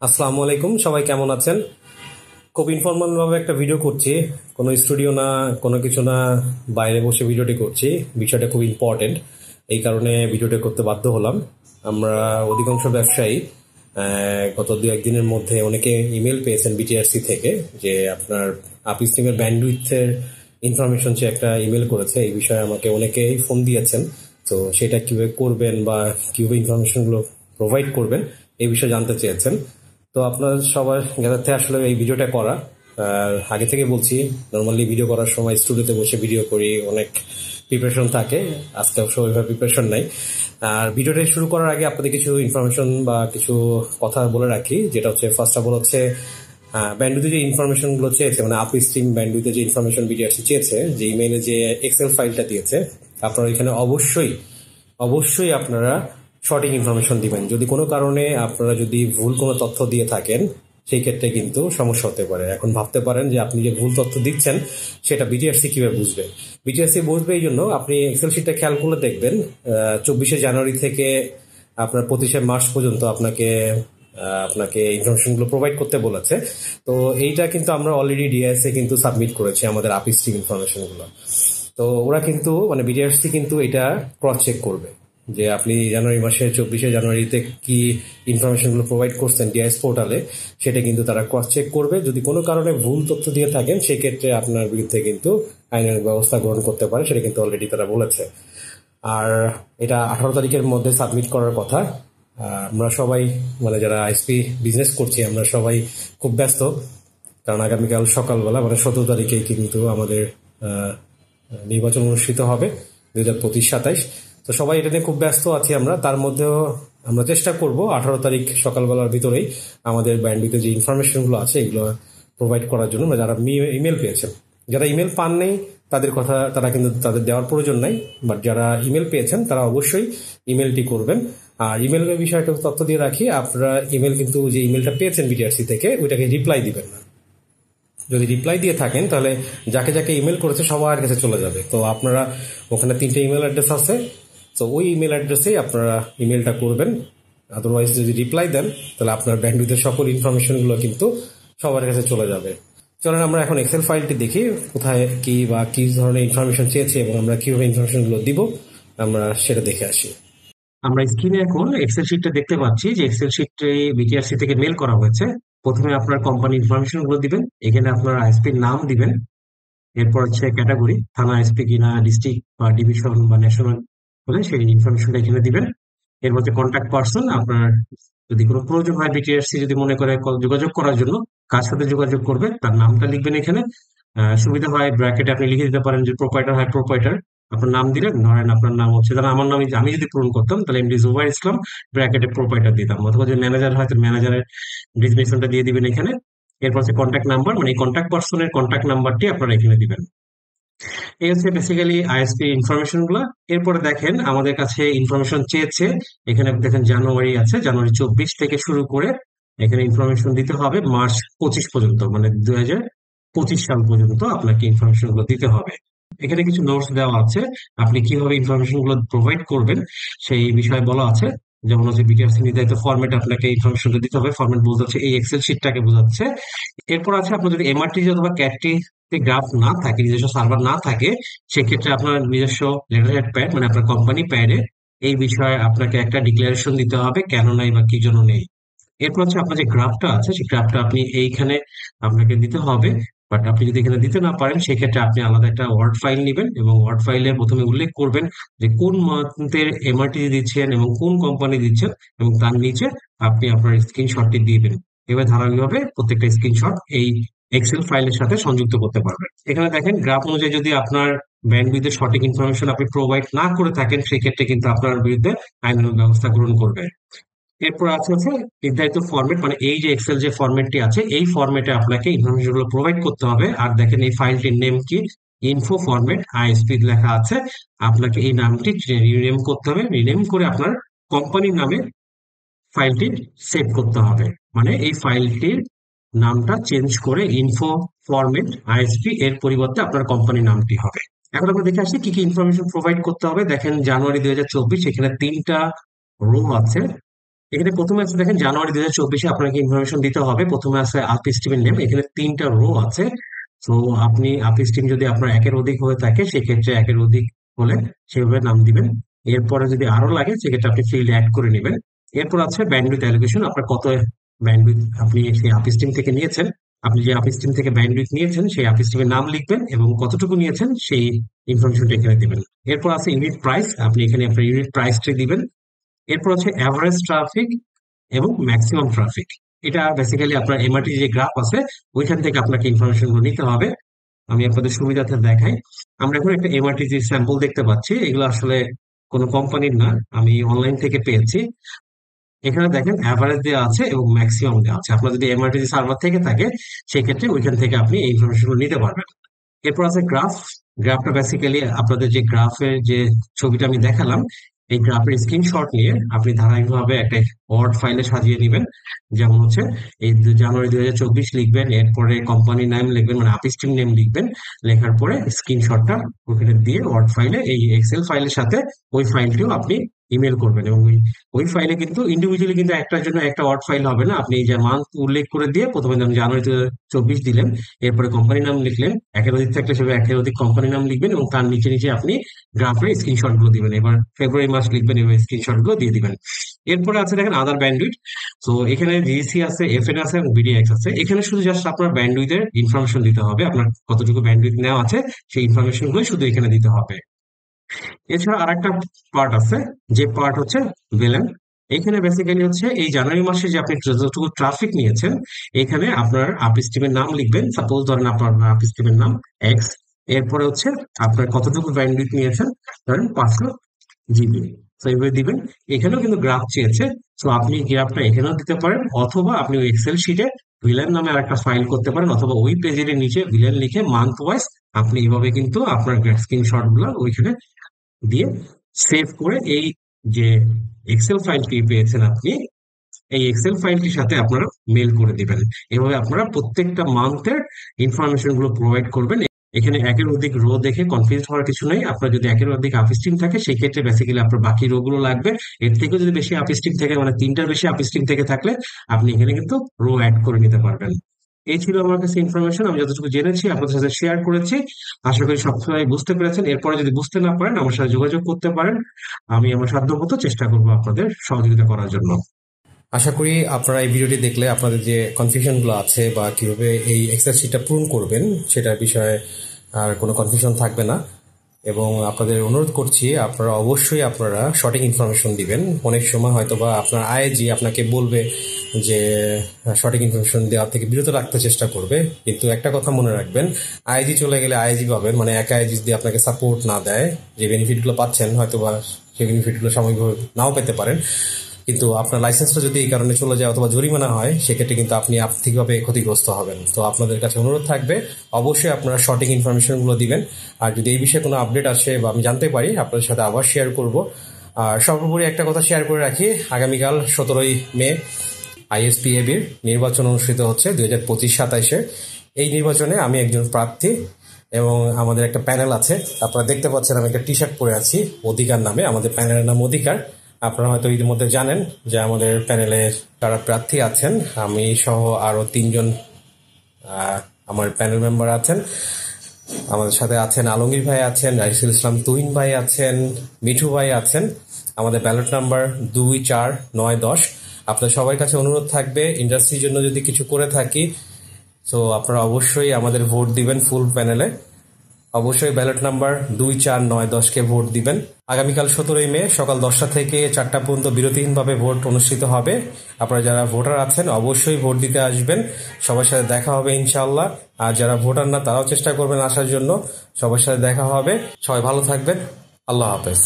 আসসালামু আলাইকুম, সবাই কেমন আছেন? খুব ইনফর্মাল ভাবে একটা ভিডিও করছি, কোনো স্টুডিও না, কোনো কিছু না, বাইরে বসে ভিডিওটি করছি। বিষয়টা খুব ইম্পর্টেন্ট, এই কারণে ভিডিওটা করতে বাধ্য হলাম। আমরা অধিকাংশ ব্যবসায়ী গত দু একদিনের মধ্যে অনেকে ইমেল পেয়েছেন বিটিআরসি থেকে যে আপনার আপি স্ট্রিমের ব্যান্ডউইথের ইনফরমেশন সে একটা ইমেল করেছে। এই বিষয়ে আমাকে অনেকেই ফোন দিয়েছেন। তো সেটা কিভাবে করবেন বা কিভাবে ইনফরমেশনগুলো প্রোভাইড করবেন এই বিষয়ে জানতে চেয়েছেন। তো আপনার সবার জ্ঞাতার্থে আসলে এই ভিডিওটা করা। আর আগে থেকে বলছি, নর্মালি ভিডিও করার সময় স্টুডিওতে বসে ভিডিও করি, অনেক প্রিপারেশন থাকে। আজকে অবশ্য ওইভাবে প্রিপারেশন নাই। আর ভিডিওটা শুরু করার আগে আপনাদের কিছু ইনফরমেশন বা কিছু কথা বলে রাখি, যেটা হচ্ছে ফার্স্ট অফ অল হচ্ছে ব্যান্ডউইথে যে ইনফরমেশন গুলো চেয়েছে, মানে আপি স্ট্রিম ব্যান্ডউইথে যে ইনফরমেশন বিটিআরসি চেয়েছে, যে ইমেইলে যে এক্সেল ফাইলটা দিয়েছে, আপনারা এখানে অবশ্যই অবশ্যই আপনারা সঠিক ইনফরমেশন দিবেন। যদি কোনো কারণে আপনারা যদি ভুল কোনো তথ্য দিয়ে থাকেন, সেই ক্ষেত্রে কিন্তু সমস্যা হতে পারে। এখন ভাবতে পারেন যে আপনি যে ভুল তথ্য দিচ্ছেন সেটা বিটিআরসি কিভাবে বুঝবে। বিটিআরসি বুঝবে এই জন্য আপনি এক্সেল শিটটা খেয়াল করলে দেখবেন 24শে জানুয়ারি থেকে আপনার 25শে মার্চ পর্যন্ত আপনাকে আপনাকে ইনফরমেশনগুলো প্রোভাইড করতে বলেছে। তো এইটা কিন্তু আমরা অলরেডি ডিআইএস এ কিন্তু সাবমিট করেছি আমাদের আপি স্ট্রিম ইনফরমেশনগুলো। তো ওরা কিন্তু মানে বিটিআরসি কিন্তু এটা ক্রস চেক করবে যে আপনি জানুয়ারি মাসের 24শে জানুয়ারিতে কি ইনফরমেশনগুলো প্রোভাইড করছেন ডিআইএস পোর্টালে, সেটা কিন্তু তারা ক্রস চেক করবে। যদি কোনো কারণে ভুল তথ্য দিয়ে থাকেন সেক্ষেত্রে আপনার বিরুদ্ধে কিন্তু আইনের ব্যবস্থা গ্রহণ করতে পারে, সেটা কিন্তু অলরেডি তারা বলেছে। আর এটা 18 তারিখের মধ্যে সাবমিট করার কথা। আমরা সবাই মানে যারা আইএসপি বিজনেস করছি আমরা সবাই খুব ব্যস্ত, কারণ আগামীকাল সকালবেলা মানে 17 তারিখে কিন্তু আমাদের নির্বাচন অনুষ্ঠিত হবে 2025-27। তো সবাই এটা নিয়ে খুব ব্যস্ত আছি আমরা। তার মধ্যেও আমরা চেষ্টা করব 18 তারিখ সকালবেলার ভিতরেই আমাদের ব্যান্ডউইথে যে ইনফরমেশনগুলো আছে এগুলো প্রোভাইড করার জন্য। যারা ইমেল পেয়েছেন, যারা ইমেল পান নেই তাদের কথা তারা কিন্তু তাদের দেওয়ার প্রয়োজন নাই, বাট যারা ইমেল পেয়েছেন তারা অবশ্যই ইমেলটি করবেন। আর ইমেলের বিষয়টা তথ্য দিয়ে রাখি, আপনারা ইমেল কিন্তু যে ইমেলটা পেয়েছেন বিটিআরসি থেকে ওইটাকে রিপ্লাই দিবেন না। যদি রিপ্লাই দিয়ে থাকেন তাহলে যাকে যাকে ইমেল করেছে সবার কাছে চলে যাবে। তো আপনারা ওখানে 3টে ইমেল অ্যাড্রেস আছে, তো ওই ইমেল অ্যাড্রেসেই আপনারা ইমেলটা করবেন। আদারওয়াইজ যদি রিপ্লাই দেন তাহলে আপনার ব্যান্ডউইথের সকল ইনফরমেশনগুলো কিন্তু সবার কাছে চলে যাবে। চলেন আমরা এখন এক্সেল ফাইলটি দেখি কোথায় কি বা কি ধরনের ইনফরমেশন চেয়েছে এবং আমরা কিভাবে ইনফরমেশনগুলো দিব আমরা সেটা দেখে আসি। আমরা স্ক্রিনে এখন এক্সেল শিটটা দেখতে পাচ্ছি যে এক্সেল শিটে বিটিআরসি থেকে মেল করা হয়েছে। প্রথমে আপনার কোম্পানি ইনফরমেশন গুলো দিবেন, এখানে আপনার আইএসপির নাম দিবেন। এরপর হচ্ছে ক্যাটাগরি, থানা আইএসপি কিনা, ডিস্ট্রিক্ট বা ডিভিশন বা ন্যাশনাল হলে সেই ইনফরমেশনটা এখানে দিবেন। এরপর হচ্ছে কন্ট্যাক্ট পার্সন, আপনার যদি কোনো প্রয়োজন হয় বিটিআরসি যদি মনে করে যোগাযোগ করার জন্য কার সাথে যোগাযোগ করবে তার নামটা লিখবেন এখানে। সুবিধা হয় ব্র্যাকেটে আপনি লিখে দিতে পারেন, যে প্রোপাইটার হয় প্রোপাইটার, আপনার নাম দিলেন, ধরেন আপনার নাম হচ্ছে, ধরেন আমার নাম আমি যদি পূরণ করতাম তাহলে এমডি জুবাইর ইসলাম, ব্র্যাকেটে প্রোপাইটার দিতাম, অথবা যে ম্যানেজার হয় তো ম্যানেজারের ডিজিগনেশনটা দিয়ে দিবেন এখানে। এরপর হচ্ছে কন্ট্যাক্ট নাম্বার, মানে কন্ট্যাক্ট পার্সনের কন্ট্যাক্ট নাম্বারটি আপনারা এখানে দিবেন। এই হচ্ছে বেসিক্যালি আইএসপি ইনফরমেশন গুলা। এরপরে দেখেন আমাদের কাছে ইনফরমেশন চেয়েছে, এখানে দেখেন জানুয়ারি আছে, জানুয়ারি 24 থেকে শুরু করে এখানে ইনফরমেশন দিতে হবে মার্চ 25 পর্যন্ত, মানে 2025 সাল পর্যন্ত আপনাকে ইনফরমেশন গুলো দিতে হবে। এখানে কিছু নোটস দেওয়া আছে, আপনি কিভাবে ইনফরমেশন গুলো প্রোভাইড করবেন সেই বিষয়ে বলা আছে। যেমন হচ্ছে বিটিআরসি নির্ধারিত ফরম্যাটে আপনাকে ইনফরমেশনটা দিতে হবে, ফরম্যাট বলতে হচ্ছে এই এক্সেল শিটটাকে বোঝাচ্ছে। এরপর আছে আপনার যদি এমআরটি অথবা ক্যাটটি গ্রাফ না থাকে, নিজস্ব সার্ভার না থাকে, সেক্ষেত্রে আপনার নিজস্ব লেটারহেড প্যাড মানে আপনার কোম্পানি প্যাডে এই বিষয়ে আপনাকে একটা ডিক্লারেশন দিতে হবে কেন নাই বা কি জন্য নেই। এরপর হচ্ছে আপনার যে গ্রাফটা আছে সেই গ্রাফটা আপনি এইখানে আপনাকে দিতে হবে। বাট আপনি যদি এখানে দিতে না পারেন সেক্ষেত্রে আপনি আলাদা একটা ওয়ার্ড ফাইল নেবেন এবং ওয়ার্ড ফাইলে প্রথমে উল্লেখ করবেন যে কোন মান্থের এমআরটি দিচ্ছেন এবং কোন কোম্পানি দিচ্ছেন, এবং তার নিচে আপনি আপনার স্ক্রিনশটটি দিবেন। এবার ধারাবাহিকভাবে প্রত্যেকটা স্ক্রিনশট এই এক্সেল ফাইলের সাথে সংযুক্ত করতে পারবেন। এখানে দেখেন গ্রাফ অনুযায়ী যদি আপনার ব্যান্ডউইথের সঠিক ইনফরমেশন আপনি প্রোভাইড না করে থাকেন সেক্ষেত্রে কিন্তু আপনার বিরুদ্ধে আইনানুগ ব্যবস্থা গ্রহণ করবে। এরপর আছে হচ্ছে নির্ধারিত ফরম্যাট, মানে এই যে এক্সেল যে ফরম্যাটটি আছে এই ফরম্যাটে আপনাকে ইনফরমেশন গুলো প্রোভাইড করতে হবে। আর দেখেন এই ফাইলটির নেম কি, ইনফো ফরম্যাট আইএসপি লেখা আছে, আপনাকে এই নামটি রিনেম করতে হবে। রিনেম করে আপনার কোম্পানির নামে ফাইলটি সেভ করতে হবে, মানে এই ফাইলটির নামটা চেঞ্জ করে ইনফো ফরম্যাট আইএসপি এর পরিবর্তে আপনার কোম্পানির নামটি হবে। এখন আমরা দেখে আসি কি কি ইনফরমেশন প্রোভাইড করতে হবে। দেখেন জানুয়ারি 2024 এখানে 3টা রো আছে, এখানে প্রথমে আছে দেখেন জানুয়ারি 2024 আপনাকে ইনফরমেশন দিতে হবে। প্রথমে আছে আপি স্ট্রিমের নেম, এখানে 3টা রো আছে। তো আপনি আপি স্ট্রিম যদি আপনার একের অধিক হয়ে থাকে সেক্ষেত্রে একের অধিক হলে সেভাবে নাম দিবেন। এরপরে যদি আরো লাগে সেক্ষেত্রে আপনি ফিল্ড অ্যাড করে নেবেন। এরপর আছে ব্যান্ডউইথ অ্যালোকেশন, আপনার কত ব্যান্ডউইথ আপনি সেই আপি স্ট্রিম থেকে নিয়েছেন। আপনি যে আপি স্ট্রিম থেকে ব্যান্ডউইথ নিয়েছেন সেই আপি স্ট্রিমের নাম লিখবেন এবং কতটুকু নিয়েছেন সেই ইনফরমেশনটা এখানে দিবেন। এরপর আছে ইউনিট প্রাইস, আপনি এখানে আপনার ইউনিট প্রাইসটা দিবেন। এরপর হচ্ছে অ্যাভারেজ ট্রাফিক এবং ম্যাক্সিমাম ট্রাফিক। এটা বেসিক্যালি আপনার এমআরটি যে গ্রাফ আছে ওইখান থেকে আপনাকে ইনফরমেশন গুলো নিতে হবে। আমি আপনাদের সুবিধার্থে দেখাই। আমরা এখন একটা এমআরটি যে স্যাম্পল দেখতে পাচ্ছি, এগুলো আসলে কোনো কোম্পানির না, আমি অনলাইন থেকে পেয়েছি। এখানে দেখেন অ্যাভারেজ দেওয়া আছে এবং ম্যাক্সিমাম দেওয়া আছে। আপনার যদি এমআরটি সার্ভার থেকে থাকে সেক্ষেত্রে ওইখান থেকে আপনি এই ইনফরমেশন নিতে পারবেন। এরপর আছে গ্রাফ। গ্রাফটা বেসিক্যালি আপনাদের যে গ্রাফের যে ছবিটা আমি দেখালাম, এই গ্রাফের স্ক্রিনশট নিয়ে আপনি ধারাবাহিকভাবে একটা ওয়ার্ড ফাইলে সাজিয়ে নেবেন। যেমন হচ্ছে এই জানুয়ারি 2024 লিখবেন, এরপরে কোম্পানি নাম লিখবেন, মানে আপস্ট্রিম নেম লিখবেন। লেখার পরে স্ক্রিনশটটা ওখানে দিয়ে ওয়ার্ড ফাইলে এই এক্সেল ফাইলের সাথে ওই ফাইলটিও আপনি ইমেল করবেন। এবং ওই ওই ফাইলে কিন্তু ইন্ডিভিজুয়ালি কিন্তু একটার জন্য একটা ওয়ার্ড ফাইল হবে না। আপনি এই যে মান্থ উল্লেখ করে দিয়ে প্রথমে যেমন জানুয়ারি 2024 দিলেন, এরপরে কোম্পানি নাম লিখলেন, একের অধিক থাকলে সেভাবে একের অধিক কোম্পানি নাম লিখবেন এবং তার নিচে নিচে আপনি গ্রাফের স্ক্রিনশট গুলো দিবেন। এবার ফেব্রুয়ারি মাস লিখবেন এবং স্ক্রিনশট গুলো দিয়ে দিবেন। এরপরে আছে দেখেন আদার ব্যান্ডউইথ। তো এখানে জিসি আছে, এফএন আছে এবং বিডিএক্স আছে। এখানে শুধু জাস্ট আপনার ব্যান্ডউইথের ইনফরমেশন দিতে হবে, আপনার কতটুকু ব্যান্ডউইথ নেওয়া আছে সেই ইনফরমেশন গুলো শুধু এখানে দিতে হবে। এছাড়া আরেকটা পার্ট আছে, যে পার্ট হচ্ছে ভিলেন। এখানে বেসিক্যালি হচ্ছে এই জানুয়ারি মাসে যে আপনি যতটুকু ট্রাফিক নিয়েছেন এখানে আপনার আপ স্ট্রিমের নাম লিখবেন। সাপোজ ধরেন আপনার আপ স্ট্রিমের নাম এক্স, এরপরে হচ্ছে আপনার কতটুকু ব্যান্ডউইথ নিয়েছেন, ধরেন 500 জিবি। তো এইভাবে দিবেন। এখানেও কিন্তু গ্রাফ চেয়েছে, তো আপনি গ্রাফটা এখানেও দিতে পারেন, অথবা আপনি ওই এক্সেল শিটে ভিলেন নামে আরেকটা ফাইল করতে পারেন, অথবা ওই পেজের নিচে ভিলেন লিখে মান্থ ওয়াইজ আপনি এইভাবে কিন্তু আপনার স্ক্রিনশট গুলো ওইখানে দিয়ে সেভ করে এই যে এক্সেল ফাইলটি পেয়েছেন আপনি, এই এক্সেল ফাইলটির সাথে আপনারা মেল করে দিবেন। এভাবে আপনারা প্রত্যেকটা মান্থের ইনফরমেশন গুলো প্রোভাইড করবেন। এখানে একের অধিক রো দেখে কনফিউজ হওয়ার কিছু নেই। আপনার যদি একের অধিক আপস্ট্রিম থাকে সেই ক্ষেত্রে বেসিক্যালি আপনার বাকি রো গুলো লাগবে। এর থেকেও যদি বেশি আপস্ট্রিম থাকে, মানে 3টার বেশি আপস্ট্রিম থেকে থাকলে আপনি এখানে কিন্তু রো অ্যাড করে নিতে পারবেন। এই ছিল আমার কাছে ইনফরমেশন, আমি যতটুকু জেনেছি আপনাদের সাথে শেয়ার করেছি। আশা করি সবসময় বুঝতে পেরেছেন। এরপরে যদি বুঝতে না পারেন আমার সাথে যোগাযোগ করতে পারেন, আমি আমার সাধ্যমতো চেষ্টা করবো আপনাদের সহযোগিতা করার জন্য। আশা করি আপনারা এই ভিডিওটি দেখলে আপনাদের যে কনফিউশনগুলো আছে বা কিভাবে এই এক্সেল শিটটা পূরণ করবেন সেটার বিষয়ে আর কোনো কনফিউশন থাকবে না। এবং আপনাদের অনুরোধ করছি আপনারা অবশ্যই আপনারা সঠিক ইনফরমেশন দিবেন। অনেক সময় হয়তো বা আপনার আইজি আপনাকে বলবে যে সঠিক ইনফরমেশন দেওয়া থেকে বিরত রাখতে চেষ্টা করবে, কিন্তু একটা কথা মনে রাখবেন, আইজি চলে গেলে আইজি পাবেন, মানে এক আইজি যদি আপনাকে সাপোর্ট না দেয়, যে বেনিফিটগুলো পাচ্ছেন হয়তো বা সেই বেনিফিটগুলো সাময়িকভাবে নাও পেতে পারেন, কিন্তু আপনার লাইসেন্সটা যদি এই কারণে চলে যায় অথবা জরিমানা হয় সেক্ষেত্রে কিন্তু আপনি আর্থিকভাবে ক্ষতিগ্রস্ত হবেন। তো আপনাদের কাছে অনুরোধ থাকবে অবশ্যই আপনারা সঠিক ইনফরমেশনগুলো দিবেন। আর যদি এই বিষয়ে কোনো আপডেট আসে বা আমি জানতে পারি আপনাদের সাথে আবার শেয়ার করব। আর সর্বোপরি একটা কথা শেয়ার করে রাখি, আগামীকাল 17ই মে আইএসপিএবির নির্বাচন অনুষ্ঠিত হচ্ছে 2025-27। এই নির্বাচনে আমি একজন প্রার্থী এবং আমাদের একটা প্যানেল আছে। আপনারা দেখতে পাচ্ছেন আমি একটা টি শার্ট পরে আছি অধিকার নামে, আমাদের প্যানেলের নাম অধিকার। আপনারা হয়তো ইতিমধ্যে জানেন যে আমাদের প্যানেলে কারা প্রার্থী আছেন। আমি সহ আরো 3জন আমার প্যানেল মেম্বার আছেন। আমাদের সাথে আছেন আলমগীর ভাই আছেন, রাইসুল ইসলাম তুহিন ভাই আছেন, মিঠু ভাই আছেন। আমাদের ব্যালট নাম্বার 2, 4, 9, 10। আপনাদের সবার কাছে অনুরোধ থাকবে ইন্ডাস্ট্রির জন্য যদি কিছু করে থাকি তো আপনারা অবশ্যই আমাদের ভোট দিবেন ফুল প্যানেলে। অবশ্যই ব্যালট নাম্বার 2, 4, 9, 10-কে ভোট দিবেন। আগামীকাল 17ই মে সকাল 10টা থেকে 4টা পর্যন্ত বিরতিহীনভাবে ভোট অনুষ্ঠিত হবে। আপনারা যারা ভোটার আছেন অবশ্যই ভোট দিতে আসবেন। সবার সাথে দেখা হবে ইনশাআল্লাহ। আর যারা ভোটার না তারাও চেষ্টা করবেন আসার জন্য। সবার সাথে দেখা হবে। সবাই ভালো থাকবেন। আল্লাহ হাফেজ।